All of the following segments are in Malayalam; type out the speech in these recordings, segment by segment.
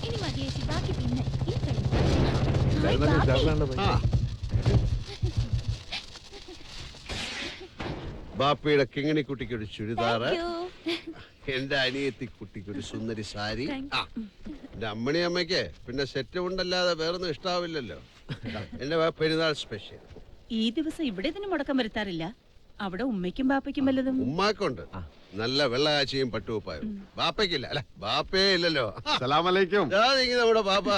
ഇനി മതി ചേച്ചി, ബാക്കി പിന്നെ ഈ കഴിഞ്ഞു. ബാപ്പയുടെ കിങ്ങിണിക്കുട്ടിക്ക് ഒരു ചുരിദാറ്, എന്റെ അനിയത്തി കുട്ടിക്ക് ഒരു സുന്ദരി സാരി, എന്റെ അമ്മണി അമ്മയ്ക്ക് പിന്നെ സെറ്റ് ഉണ്ടല്ലാതെ വേറൊന്നും ഇഷ്ടാവില്ലല്ലോ. എന്റെ പെരുന്നാൾ സ്പെഷ്യൽ. ഈ ദിവസം ഇവിടെ ഇതിന് മുടക്കം വരുത്താറില്ല. അവിടെ ഉമ്മയ്ക്കും ബാപ്പയ്ക്കും വല്ലതും. ഉമ്മാക്കുണ്ട് നല്ല വെള്ളകാച്ചിയും പട്ടുവപ്പായും. ബാപ്പയ്ക്കില്ല. അല്ല ബാപ്പേ ഇല്ലല്ലോ. സലാമലൈക്കും. നമ്മുടെ ബാപ്പ.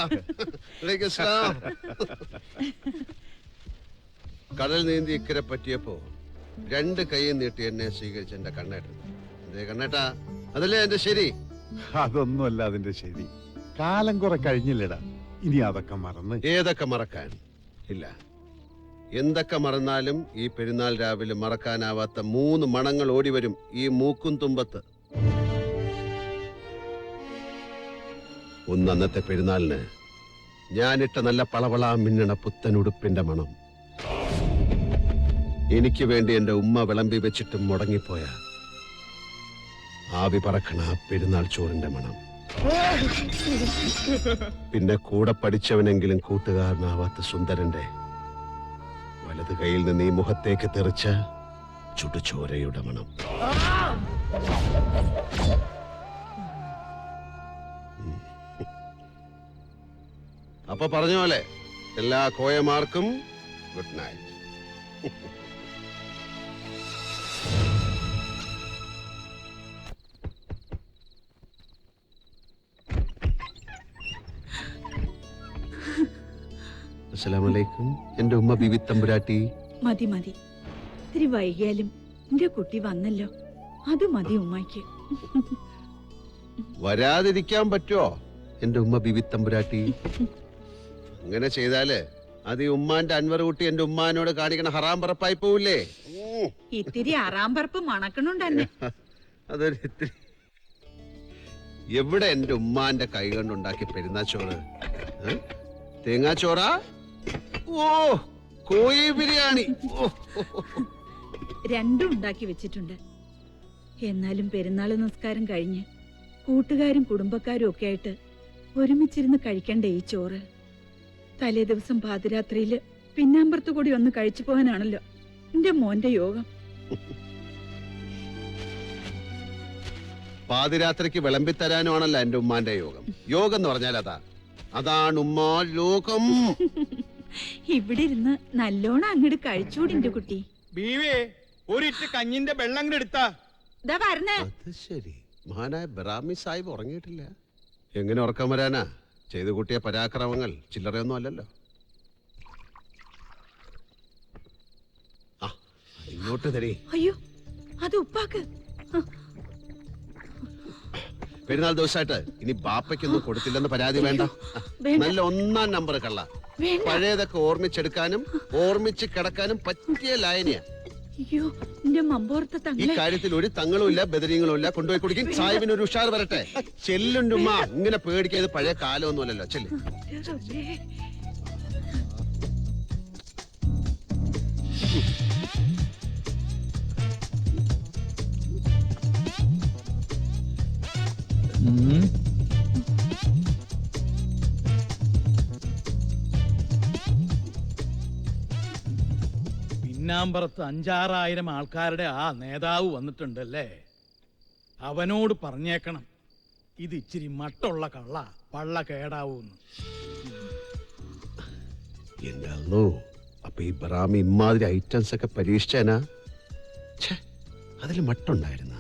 കടൽ നീന്തി ഇക്കരെ പറ്റിയപ്പോ രണ്ട് കൈയും നീട്ടി എന്നെ സ്വീകരിച്ച എന്റെ കണ്ണേട്ടൻ. എന്തേ കണ്ണേട്ടാ, അതല്ലേ എന്റെ ശരി? അതൊന്നുമല്ല അതിന്റെ ശരി. കാലം കുറെ കഴിഞ്ഞില്ലടാ. ഇനി അതൊക്കെ മറന്ന്. ഏതൊക്കെ മറക്കാൻ? ഇല്ല, എന്തൊക്കെ മറന്നാലും ഈ പെരുന്നാൾ രാവിലെ മറക്കാനാവാത്ത 3 മണങ്ങൾ ഓടിവരും ഈ മൂക്കും തുമ്പത്ത്. ഒന്ന് അന്നത്തെ പെരുന്നാളിന് ഞാനിട്ട നല്ല പളവളാ മിന്നണ പുത്തൻ ഉടുപ്പിന്റെ മണം. എനിക്ക് വേണ്ടി എന്റെ ഉമ്മ വിളമ്പി വെച്ചിട്ടും മുടങ്ങിപ്പോയ ആവി പറക്കണ പെരുന്നാൾ ചോറിന്റെ മണം. പിന്നെ കൂടെ പഠിച്ചവനെങ്കിലും കൂട്ടുകാരനാവാത്ത സുന്ദരന്റെ വലത് കൈയിൽ നിന്ന് ഈ മുഖത്തേക്ക് തെറിച്ച ചുടുചോരയുടെ മണം. അപ്പൊ പറഞ്ഞ പോലെ എല്ലാ കോയമാർക്കും ഗുഡ് നൈറ്റ്. അസ്സലാമലൈക്കും. എന്റെ ഉമ്മ ബീവി തമ്പുരാട്ടി. മതി മതി, ഇത്തിരി വൈകിയാലും എന്റെ കുട്ടി വന്നല്ലോ, അത് മതി ഉമ്മയ്ക്ക്. വരാതിരിക്കാൻ പറ്റുമോ എന്റെ ഉമ്മ ബീവി തമ്പുരാട്ടി? അങ്ങനെ ചെയ്താല് അത് ഈ ഉമ്മാന്റെ അൻവർ കുട്ടി എന്റെ ഉമ്മാനോട് കാണിക്കണ ഹറാം പറപ്പായി പോവില്ലേ? ഇത്തിരി ആറാം പറപ്പ് മണക്കണുണ്ടന്നെ. അതൊരു ഇത്തിരി. എവിടെ എന്റെ ഉമ്മാന്റെ കൈ കൊണ്ടുണ്ടാക്കിയ പെരുന്നാച്ചോറ്? തേങ്ങാച്ചോറാ? ഓ, കോഴി ബിരിയാണി. രണ്ടും ഉണ്ടാക്കി വെച്ചിട്ടുണ്ട്. എന്നാലും പെരുന്നാൾ നിസ്കാരം കഴിഞ്ഞ് കൂട്ടുകാരും കുടുംബക്കാരും ഒക്കെ ആയിട്ട് ഒരുമിച്ചിരുന്ന് കഴിക്കണ്ടേ ഈ ചോറ്? തലേ ദിവസം പാതിരാത്രിയില് പിന്നാമ്പുറത്ത് കൂടി ഒന്ന് കഴിച്ചു പോകാനാണല്ലോ എന്റെ മോന്റെ യോഗം. പാതിരാത്രിക്ക് വിളമ്പിത്തരാനുമാണല്ലോ എന്റെ ഉമ്മാന്റെ യോഗം. യോഗം എന്ന് പറഞ്ഞാൽ അതാണ് ഉമ്മാ ലോകം. ഇവിടെ ഇരുന്ന് നല്ലോണം അങ്ങോട്ട് കഴിച്ചൂടി എന്റെ കുട്ടി. ഒരിറ്റ് കഞ്ഞിന്റെ വെള്ളം അങ്ങോട്ട് എടുത്താ. അത് ശരി, മഹാനായ ബറാമി സാഹിബ് ഉറങ്ങിയിട്ടില്ല. എങ്ങനെ ഉറക്കം വരാനാ? ചെയ്തു കൂട്ടിയ പരാക്രമങ്ങൾ ചില്ലറയൊന്നും അല്ലല്ലോ. ആ, ഇങ്ങോട്ട് തരി. അയ്യോ, അത് ഉപ്പാക്ക്. പെരുന്നാൾ ദിവസമായിട്ട് ഇനി ബാപ്പയ്ക്കൊന്നും കൊടുത്തില്ലെന്ന് പരാതി വേണ്ട. നല്ല 1-ാം നമ്പർ കള്ള. പഴയതൊക്കെ ഓർമ്മിച്ചെടുക്കാനും ഓർമ്മിച്ച് കിടക്കാനും പറ്റിയ ലായനിയാ. ഈ കാര്യത്തിൽ ഒരു തങ്ങളും ഇല്ല, ബദരീങ്ങളും ഇല്ല. കൊണ്ടുപോയി കുടിക്കും. സാഹിബിന് ഒരു ഉഷാർ വരട്ടെ. ചെല്ലുണ്ടുമ്മ, ഇങ്ങനെ പേടിക്കാതെ. പഴയ കാലമൊന്നും അല്ലല്ലോ. ചെല്ല്. പിന്നാമ്പറത്ത് 5-6 ആൾക്കാരുടെ ആ നേതാവ് വന്നിട്ടുണ്ടല്ലേ. അവനോട് പറഞ്ഞേക്കണം ഇത് ഇച്ചിരി മട്ടുള്ള കള്ള, പള്ള കേടാവൂന്ന്. എന്താണോ അപ്പൊ ഈ ബറാമി ഇമാതിരി ഐറ്റംസ് ഒക്കെ പരീക്ഷിച്ചാനാ? അതിൽ മട്ടുണ്ടായിരുന്ന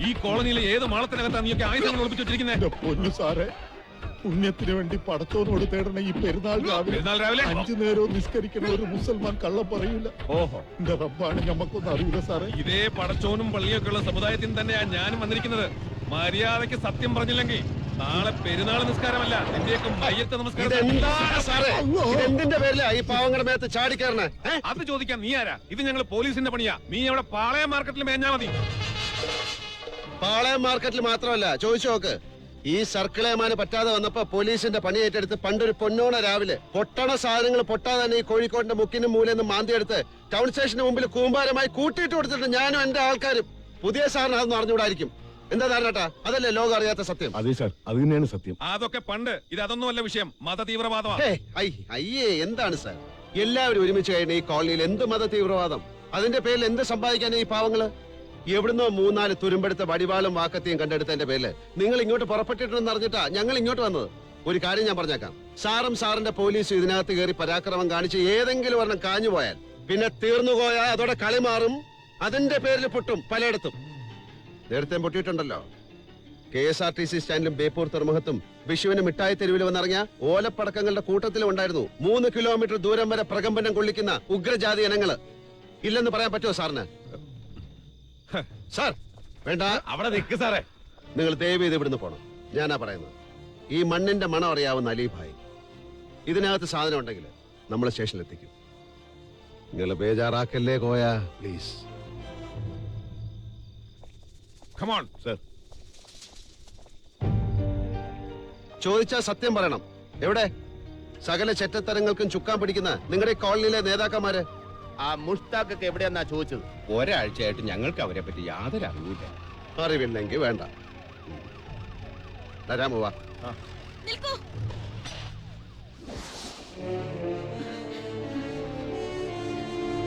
ഈ കോളനിയിലെ ഏത് മാളത്തിനകത്താണ് നീയൊക്കെ ആയുധങ്ങൾ ഒളിപ്പിച്ചു വെച്ചിരിക്കുന്നത്? പൊന്നു സാറേ, പുണ്യത്തിന് വേണ്ടി പടത്തോനോട് തേടണ ഈ പെരുന്നാൾ രാവിലെ 5 നേരവും നിസ്കരിക്കണ ഒരു മുസൽമാൻ കള്ളം പറയൂല. ഓഹോ, എന്റെ റബ്ബാണ് ഞമ്മക്കൊന്നും അറിയില്ല സാറേ. ഇതേ പടച്ചോനും പള്ളിയൊക്കെ ഉള്ള സമുദായത്തിൽ തന്നെയാണ് ഞാനും വന്നിരിക്കുന്നത്. മര്യാദയ്ക്ക് സത്യം പറഞ്ഞില്ലെങ്കിൽ നാളെ പെരുന്നാൾ നിസ്കാരമല്ല, നിന്റെയൊക്കെ മയ്യത്ത് നമസ്കാരം. ഇതെന്താണ് സാറേ? ഇതെന്തിന്റെ പേരിലാ ഈ പാവങ്ങളുടെ മേത്ത് ചാടിക്കയറണേ? അത് ചോദിക്കാൻ നീ ആരാ? ഇത് ഞങ്ങൾ പോലീസിന്റെ പണിയാ. നീ അവിടെ പാളയം മാർക്കറ്റിൽ മേഞ്ഞാ മതി. പാളയം മാർക്കറ്റിൽ മാത്രമല്ല, ചോദിച്ചു നോക്ക്. ഈ സർക്കിളേമാന് പറ്റാതെ വന്നപ്പോ പോലീസിന്റെ പണി ഏറ്റെടുത്ത് പണ്ടൊരു പൊന്നോണ രാവിലെ പൊട്ടണ സാധനങ്ങൾ പൊട്ടാതെ തന്നെ ഈ കോഴിക്കോടിന്റെ മുക്കിനും മൂലെന്ന് മാന്തിയെടുത്ത് ടൗൺ സ്റ്റേഷന് മുമ്പിൽ കൂമ്പാരമായി കൂട്ടിയിട്ട് കൊടുത്തിട്ട് ഞാനും എന്റെ ആൾക്കാരും. പുതിയ സാറിന് അതൊന്നും അറിഞ്ഞുകൂടായിരിക്കും. എന്താ ധാരണട്ടാ? അതല്ലേ ലോകം അറിയാത്ത സത്യം. അതെ സാർ, അത് തന്നെയാണ് സത്യം. അതൊക്കെ പണ്ട്. ഇത് അതൊന്നുമല്ല വിഷയം, മത തീവ്രവാദമാണ്. അയ്യേ, എന്താണ് സാർ? എല്ലാവരും ഒരുമിച്ച് കഴിഞ്ഞ ഈ കോളനിയിൽ എന്ത് മത തീവ്രവാദം? അതിന്റെ പേരിൽ എന്ത് സമ്പാദിക്കാനാ ഈ പാവങ്ങള്? എവിടുന്നോ 3-4 തുരുമ്പെടുത്ത വടിവാളും വാക്കത്തിയും കണ്ടെടുത്തതിന്റെ പേരില് നിങ്ങൾ ഇങ്ങോട്ട് പുറപ്പെട്ടിട്ടുണ്ടെന്ന് അറിഞ്ഞിട്ടാ ഞങ്ങൾ ഇങ്ങോട്ട് വന്നത്. ഒരു കാര്യം ഞാൻ പറഞ്ഞേക്കാം, സാറും സാറിന്റെ പോലീസും ഇതിനകത്ത് കയറി പരാക്രമം കാണിച്ച് ഏതെങ്കിലും ഒരെണ്ണം കാഞ്ഞു പോയാൽ പിന്നെ തീർന്നുപോയാ അതോടെ കളി മാറും. അതിന്റെ പേരിൽ പൊട്ടും പലയിടത്തും. നേരത്തെ പൊട്ടിയിട്ടുണ്ടല്ലോ. KSRTC സ്റ്റാൻഡിലും ബേപ്പൂർ തുറമുഖത്തും വിഷുവിന് മിഠായി തെരുവിൽ വന്നിറങ്ങിയ ഓലപ്പടക്കങ്ങളുടെ കൂട്ടത്തിലും ഉണ്ടായിരുന്നു 3 കിലോമീറ്റർ ദൂരം വരെ പ്രകമ്പനം കൊള്ളിക്കുന്ന ഉഗ്രജാതി ഇനങ്ങള്. ഇല്ലെന്ന് പറയാൻ പറ്റുമോ സാറിന്? സാർ വേണ്ട, അവിടെ നിൽക്ക് സാറേ. നിങ്ങൾ ദയവ് ചെയ്ത് ഇവിടുന്ന് പോണം. ഞാനാ പറയുന്നത്. ഈ മണ്ണിന്റെ മണം അറിയാവുന്ന അലീഭായി, ഇതിനകത്ത് സാധനം ഉണ്ടെങ്കിൽ നമ്മൾ സ്റ്റേഷനിൽ എത്തിക്കും. നിങ്ങൾ ബേജാറാക്കല്ലേ കോയ, പ്ലീസ്. Come on, sir. ചോദിച്ചാൽ സത്യം പറയണം. എവിടെ സകല ചെറ്റത്തരങ്ങൾക്കും ചുക്കാൻ പിടിക്കുന്ന നിങ്ങളുടെ കോളനിയിലെ നേതാക്കന്മാര്? ആ മുഷ്താഖൊക്കെ എവിടെയെന്നാ ചോദിച്ചത്? ഒരാഴ്ചയായിട്ട് ഞങ്ങൾക്ക് അവരെ പറ്റി യാതൊരു അറിവില്ല. അറിവില്ലെങ്കിൽ വേണ്ട. രാമു വാ. നിൽക്കൂ.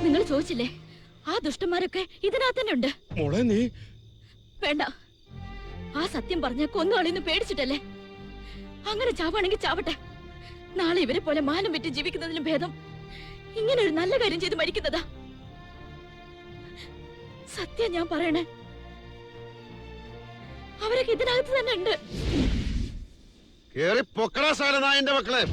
നിങ്ങൾ ചോദിച്ചില്ലേ, ആ ദുഷ്ടന്മാരൊക്കെ ഇതിനകത്ത് തന്നെ ഉണ്ട്. മോളെ നീ വേണ്ട, ആ സത്യം പറഞ്ഞ കൊന്നുകളിന്ന് പേടിച്ചിട്ടല്ലേ. അങ്ങനെ ചാവാണെങ്കിൽ ചാവട്ടെ. നാളെ ഇവരെ പോലെ മാനം വിറ്റ് ജീവിക്കുന്നതിലും ഭേദം ഇങ്ങനെ ഒരു നല്ല കാര്യം ചെയ്ത് മരിക്കുന്നതാ. സത്യം ഞാൻ പറയണേ, അവരൊക്കെ ഇതിനകത്ത് തന്നെ ഉണ്ട്. കേറി പൊക്കടാ സാലനായന്റെ മക്കളെ.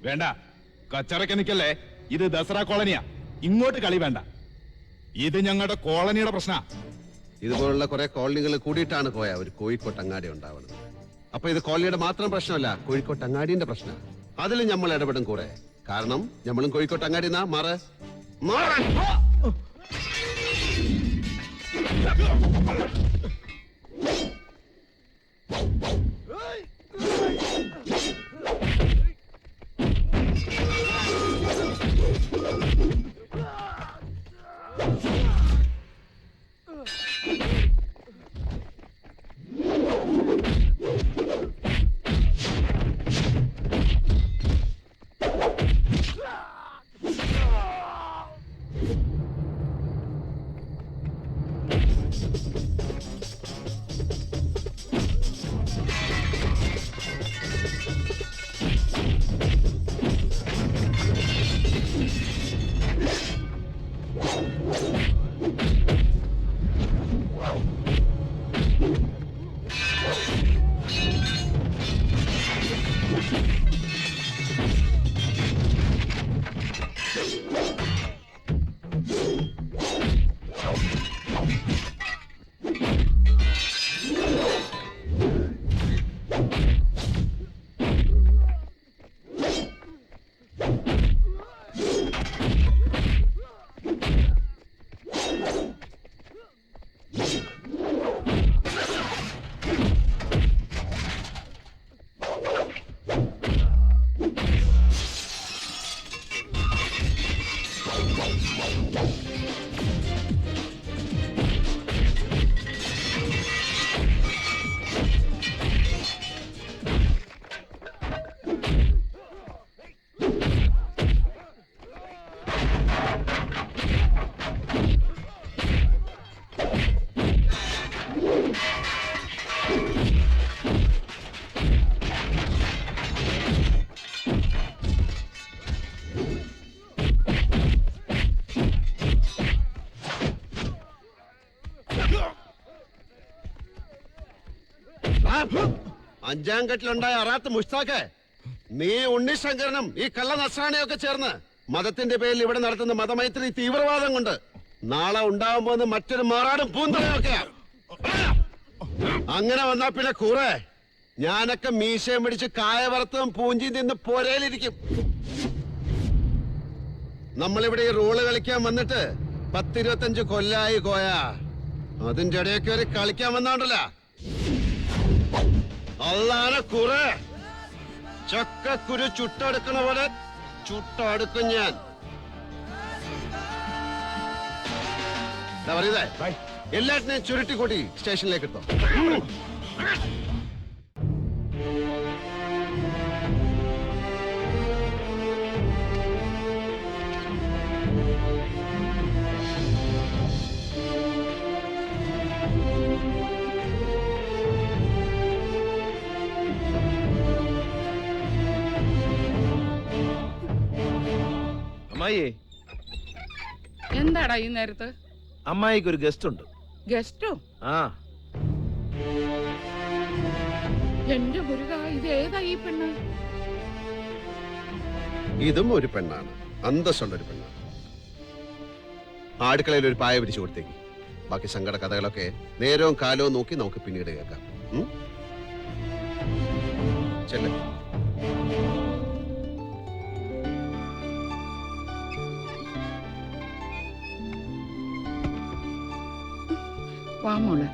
വേണ്ട, കച്ചറയ്ക്ക് നിക്കല്ലേ. ഇത് ദസറ കോളനിയാ, ഇങ്ങോട്ട് കളി വേണ്ട. ഇത് ഞങ്ങളുടെ കോളനിയുടെ പ്രശ്ന. ഇതുപോലുള്ള കുറെ കോളനികൾ കൂടിയിട്ടാണ് പോയ ഒരു കോഴിക്കോട്ടങ്ങാടി ഉണ്ടാവുന്നത്. അപ്പൊ ഇത് കോളനിയുടെ മാത്രം പ്രശ്നമല്ല, കോഴിക്കോട്ടങ്ങാടിന്റെ പ്രശ്നം. അതിൽ നമ്മൾ ഇടപെടും കൂടെ. കാരണം നമ്മളും കോഴിക്കോട്ടങ്ങാടി മാറ്. അഞ്ചാം കെട്ടിലുണ്ടായ അറാത്ത് മുഷ്താഖ്, നീ ഉണ്ണിശങ്കരനും ഈ കള്ള നസ്രാണിയൊക്കെ ചേർന്ന് മതത്തിന്റെ പേരിൽ ഇവിടെ നടത്തുന്ന മതമൈത്രി തീവ്രവാദം കൊണ്ട് നാളെ ഉണ്ടാവാൻ പോകുന്ന മറ്റൊരു മാറാടും പൂന്തറയൊക്കെയാ. അങ്ങനെ വന്നാ പിന്നെ കൂറെ ഞാനൊക്കെ മീശയും പിടിച്ച് കായ വറുത്തും പൂഞ്ചിയും തിന്ന് പോരയിലിരിക്കും. നമ്മളിവിടെ ഈ റോള് കളിക്കാൻ വന്നിട്ട് 10-25 കൊല്ലായി കോയാ. അതിന്റെ ഇടയൊക്കെ ഒരു കളിക്കാൻ വന്നാണ്ടല്ല അല്ലാതെ കുറെ ചക്കക്കുരു ചുട്ടെടുക്കണ പോലെ ചുട്ടെടുക്കും ഞാൻ. എന്താ പറയുന്നേ? എല്ലാറ്റിനെയും ചുരുട്ടിക്കൂട്ടി സ്റ്റേഷനിലേക്ക് എത്തോ. അമ്മായി, എന്താടാ ഈ നേരത്ത്? അമ്മായിക്ക് ഒരു ഗസ്റ്റ് ഉണ്ട്. ഗസ്റ്റോ? ആ, എന്റെ മുരുക, ഇത് ഏതാ ഈ പെണ്ണ്? ഇതും ഒരു പെണ്ണാണ്, അന്തസ്സുള്ള ഒരു പെണ്ണാണ്. അടുക്കളയിൽ ഒരു പായ പിടിച്ചു കൊടുത്തേക്ക്. ബാക്കി സങ്കട കഥകളൊക്കെ നേരവും കാലവും നോക്കി നമുക്ക് പിന്നീട് കേൾക്കാം. ചെല്ലേ. വാ മോളെ.